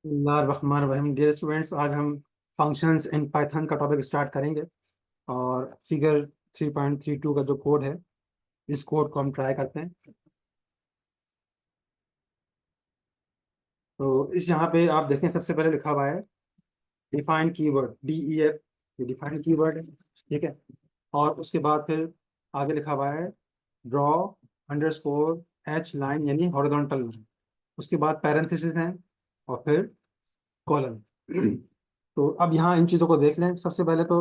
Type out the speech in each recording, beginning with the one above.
बिस्मिल्लाहिर्रहमानिर्रहीम। Dear students, आज हम फंक्शंस इन पाइथन का टॉपिक स्टार्ट करेंगे। और फिगर 3.32 का जो कोड है, इस कोड को हम ट्राई करते हैं। तो इस यहाँ पे आप देखें, सबसे पहले लिखा हुआ है डिफाइन कीवर्ड, DEF। ये डिफाइन कीवर्ड है, ठीक है। और उसके बाद फिर आगे लिखा हुआ है ड्रॉ अंडरस्कोर H लाइन, यानी हॉरिजॉन्टल लाइन। उसके बाद पैरेंथेसिस है और फिर कॉलन। तो अब यहाँ इन चीज़ों को देख लें। सबसे पहले तो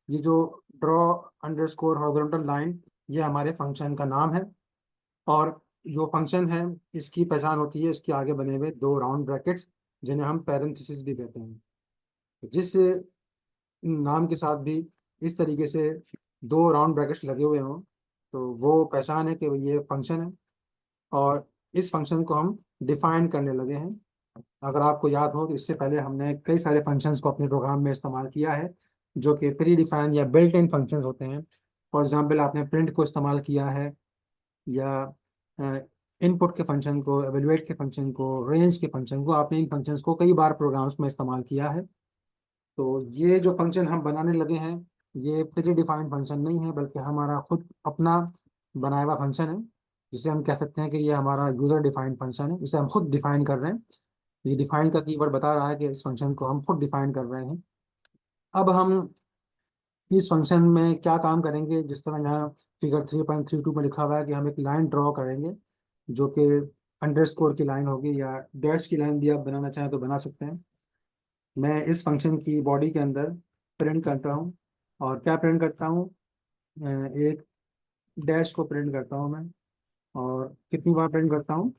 ये जो ड्रॉ अंडरस्कोर हॉरिजॉन्टल लाइन, ये हमारे फंक्शन का नाम है। और जो फंक्शन है, इसकी पहचान होती है इसके आगे बने हुए दो राउंड ब्रैकेट्स, जिन्हें हम पैरेंथेसिस भी कहते हैं। तो जिस नाम के साथ भी इस तरीके से दो राउंड ब्रैकेट्स लगे हुए हों, तो वो पहचान है कि ये फंक्शन है। और इस फंक्शन को हम डिफाइन करने लगे हैं। अगर आपको याद हो तो इससे पहले हमने कई सारे फंक्शंस को अपने प्रोग्राम में इस्तेमाल किया है, जो कि प्री डिफाइन या बिल्ट इन फंक्शंस होते हैं। फॉर एग्जांपल, आपने प्रिंट को इस्तेमाल किया है, या इनपुट के फंक्शन को, एवेलुएट के फंक्शन को, रेंज के फंक्शन को। आपने इन फंक्शंस को कई बार प्रोग्राम्स में इस्तेमाल किया है। तो ये जो फंक्शन हम बनाने लगे हैं, ये प्री डिफाइंड फंक्शन नहीं है, बल्कि हमारा खुद अपना बनाया हुआ फंक्शन है, जिसे हम कह सकते हैं कि ये हमारा यूजर डिफाइंड फंक्शन है। इसे हम खुद डिफाइन कर रहे हैं। ये डिफाइन का कीवर्ड बता रहा है कि इस फंक्शन को हम खुद डिफाइन कर रहे हैं। अब हम इस फंक्शन में क्या काम करेंगे, जिस तरह यहाँ फिगर 3.32 में लिखा हुआ है कि हम एक लाइन ड्रॉ करेंगे, जो कि अंडरस्कोर की लाइन होगी, या डैश की लाइन भी आप बनाना चाहें तो बना सकते हैं। मैं इस फंक्शन की बॉडी के अंदर प्रिंट करता हूँ। और क्या प्रिंट करता हूँ? एक डैश को प्रिंट करता हूँ मैं। और कितनी बार प्रिंट करता हूँ?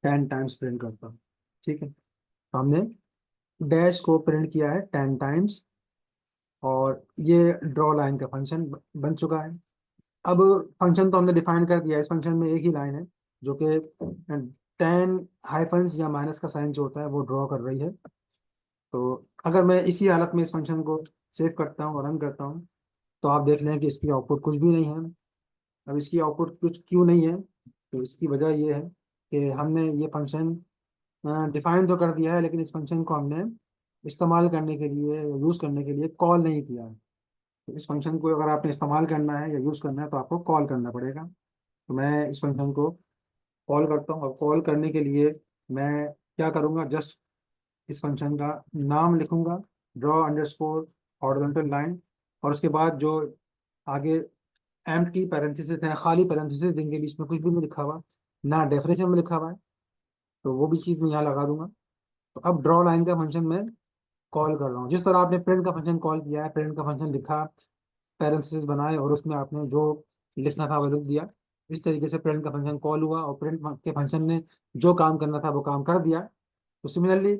10 टाइम्स प्रिंट करता हूँ, ठीक है। तो हमने डैश को प्रिंट किया है 10 टाइम्स, और ये ड्रॉ लाइन का फंक्शन बन चुका है। अब फंक्शन तो हमने डिफाइन कर दिया है। इस फंक्शन में एक ही लाइन है, जो कि 10 हाइफन्स या माइनस का साइन जो होता है वो ड्रॉ कर रही है। तो अगर मैं इसी हालत में इस फंक्शन को सेव करता हूँ और रन करता हूँ, तो आप देख लें कि इसकी आउटपुट कुछ भी नहीं है। अब इसकी आउटपुट कुछ क्यों नहीं है? तो इसकी वजह ये है कि हमने ये फंक्शन डिफाइन तो कर दिया है, लेकिन इस फंक्शन को हमने इस्तेमाल करने के लिए, यूज़ करने के लिए कॉल नहीं किया है। तो इस फंक्शन को अगर आपने इस्तेमाल करना है या यूज़ करना है, तो आपको कॉल करना पड़ेगा। तो मैं इस फंक्शन को कॉल करता हूँ। और कॉल करने के लिए मैं क्या करूँगा? जस्ट इस फंक्शन का नाम लिखूंगा, ड्रॉ अंडरस्कोर हॉरिजॉन्टल लाइन। और उसके बाद जो आगे एम्प्टी पैरेंथेसिस है, खाली पैरेंथेसिस, जिनके बीच में कुछ भी नहीं लिखा हुआ, ना डेफिनेशन में लिखा हुआ है, तो वो भी चीज़ मैं यहाँ लगा दूंगा। तो अब ड्रॉ लाइन का फंक्शन मैं कॉल कर रहा हूँ। जिस तरह आपने प्रिंट का फंक्शन कॉल किया है, प्रिंट का फंक्शन लिखा, पैरेंथेसिस बनाए, और उसमें आपने जो लिखना था वो लिख दिया, इस तरीके से प्रिंट का फंक्शन कॉल हुआ, और प्रिंट के फंक्शन ने जो काम करना था वो काम कर दिया। तो सिमिलरली,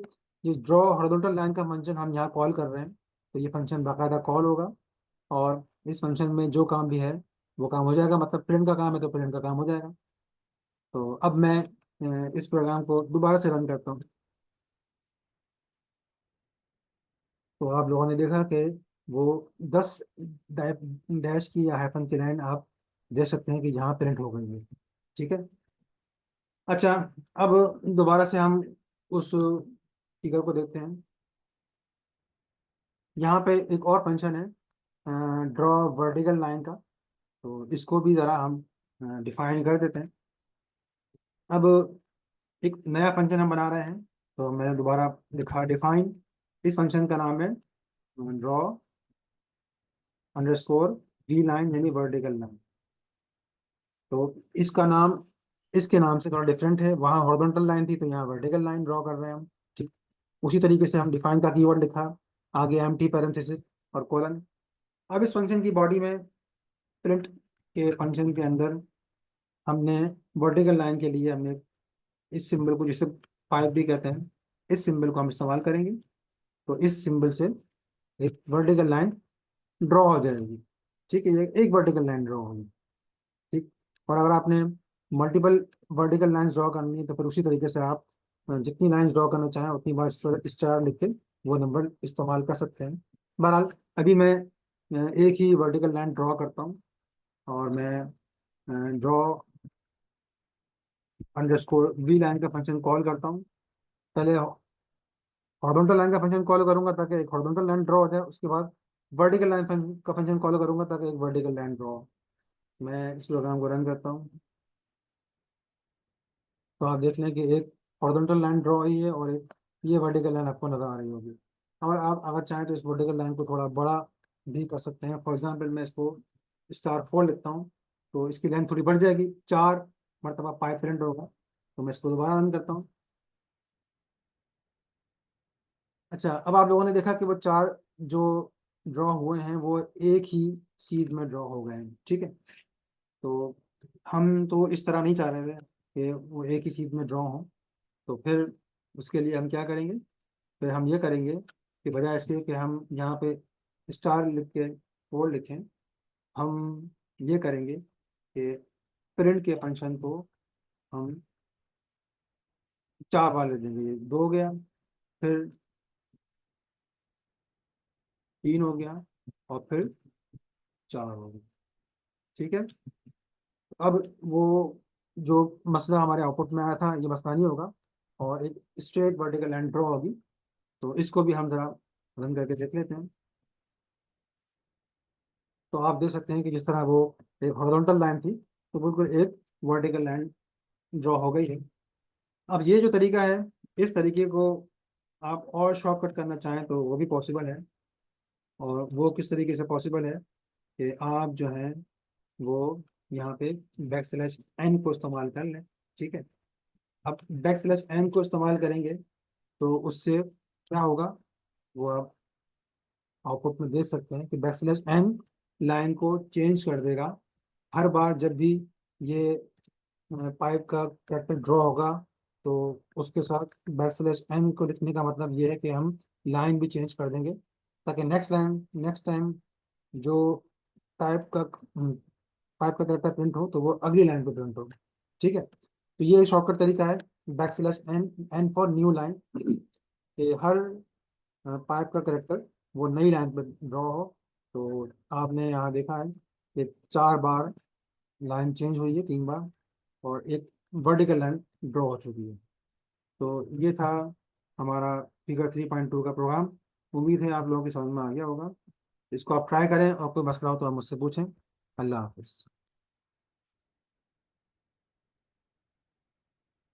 ये ड्रॉ हॉरिजॉन्टल लाइन का फंक्शन हम यहाँ कॉल कर रहे हैं, तो ये फंक्शन बाकायदा कॉल होगा। और इस फंक्शन में जो काम भी है वो काम हो जाएगा। मतलब प्रिंट का काम है तो प्रिंट का काम हो जाएगा। तो अब मैं इस प्रोग्राम को दोबारा से रन करता हूँ। तो आप लोगों ने देखा कि वो 10 डैश की या हाइफन की लाइन आप देख सकते हैं कि यहाँ प्रिंट हो गई है, ठीक है। अच्छा, अब दोबारा से हम उस फिगर को देखते हैं। यहाँ पे एक और फंक्शन है, ड्रॉ वर्टिकल लाइन का। तो इसको भी ज़रा हम डिफाइन कर देते हैं। अब एक नया फंक्शन हम बना रहे हैं, तो मैंने दोबारा लिखा डिफाइन। इस फंक्शन का नाम है ड्रॉ अंडरस्कोर वी लाइन, यानी वर्टिकल लाइन। तो इसका नाम इसके नाम से थोड़ा डिफरेंट है। वहाँ हॉरिजॉन्टल लाइन थी, तो यहाँ वर्टिकल लाइन ड्रॉ कर रहे हैं हम, ठीक। उसी तरीके से हम डिफाइन का कीवर्ड लिखा, आगे एम्प्टी पैरेंथेसिस और कोलन। अब इस फंक्शन की बॉडी में, प्रिंट के फंक्शन के अंदर, हमने वर्टिकल लाइन के लिए हमने इस सिंबल को, जिसे पाइप भी कहते हैं, इस सिंबल को हम इस्तेमाल करेंगे। तो इस सिंबल से एक वर्टिकल लाइन ड्रॉ हो जाएगी, ठीक है। ये एक वर्टिकल लाइन ड्रॉ होगी, ठीक। और अगर आपने मल्टीपल वर्टिकल लाइंस ड्रॉ करनी है, तो फिर उसी तरीके से आप जितनी लाइंस ड्रॉ करना चाहें उतनी बार स्टार लिख के वो नंबर इस्तेमाल कर सकते हैं। बहरहाल, अभी मैं एक ही वर्टिकल लाइन ड्रॉ करता हूँ, और मैं ड्रॉ अंडरस्कोर वी लाइन का फंक्शन कॉल करता हूँ। पहले हॉरिजॉन्टल लाइन का फंक्शन कॉल करूंगा ताकि एक हॉरिजॉन्टल लाइन ड्रॉ हो जाए, उसके बाद वर्टिकल लाइन का फंक्शन कॉल करूंगा ताकि एक वर्टिकल लाइन ड्रॉ हो। मैं इस प्रोग्राम को रन करता हूँ। तो आप देख लें कि एक हॉरिजॉन्टल लाइन ड्रॉ हुई है और एक ये वर्टिकल लाइन आपको नजर आ रही होगी। और आप अगर चाहें तो इस वर्टिकल लाइन को थोड़ा बड़ा भी कर सकते हैं। फॉर एग्जांपल मैं इसको स्टार 4 लिखता हूँ, तो इसकी लेंथ थोड़ी बढ़ जाएगी, 4 मरतबा पाइप प्रिंट होगा। तो मैं इसको दोबारा रन करता हूँ। अच्छा, अब आप लोगों ने देखा कि वो 4 जो ड्रॉ हुए हैं वो एक ही सीध में ड्रॉ हो गए हैं, ठीक है। तो हम तो इस तरह नहीं चाह रहे थे कि वो एक ही सीध में ड्रॉ हो। तो फिर उसके लिए हम क्या करेंगे, फिर हम ये करेंगे कि बजाय इसके कि हम यहाँ पे स्टार लिख के 4 लिखें, हम ये करेंगे कि प्रिंट के फंक्शन को हम 4 बार लिख देंगे। ये 2 हो गया, फिर 3 हो गया, और फिर 4 हो गया, ठीक है। अब वो जो मसला हमारे आउटपुट में आया था, ये मसला नहीं होगा, और एक स्ट्रेट वर्टिकल लाइन ड्रॉ होगी। तो इसको भी हम जरा रन करके देख लेते हैं। तो आप देख सकते हैं कि जिस तरह वो एक हॉरिजॉन्टल लाइन थी, तो बिल्कुल एक वर्टिकल लाइन ड्रॉ हो गई है। अब ये जो तरीका है, इस तरीके को आप और शॉर्टकट करना चाहें तो वो भी पॉसिबल है। और वो किस तरीके से पॉसिबल है कि आप जो है वो यहाँ पे \n को इस्तेमाल कर लें, ठीक है। अब \n को इस्तेमाल करेंगे तो उससे क्या होगा, वो आप आउटपुट में देख सकते हैं कि \n लाइन को चेंज कर देगा हर बार जब भी ये पाइप का कैरेक्टर ड्रॉ होगा। तो उसके साथ \n को लिखने का मतलब ये है कि हम लाइन भी चेंज कर देंगे, ताकि नेक्स्ट टाइम जो टाइप का पाइप का कैरेक्टर प्रिंट हो तो वो अगली लाइन पे प्रिंट हो, ठीक है। तो ये एक शॉर्टकट तरीका है, \n फॉर न्यू लाइन, कि हर पाइप का करेक्टर वो नई लाइन पर ड्रॉ हो। तो आपने यहाँ देखा है कि 4 बार लाइन चेंज हुई है, 3 बार, और एक वर्टिकल लाइन ड्रॉ हो चुकी है। तो ये था हमारा फिगर 3.2 का प्रोग्राम। उम्मीद है आप लोगों की समझ में आ गया होगा। इसको आप ट्राई करें और कोई मसला हो तो आप मुझसे पूछें। अल्लाह हाफिज़।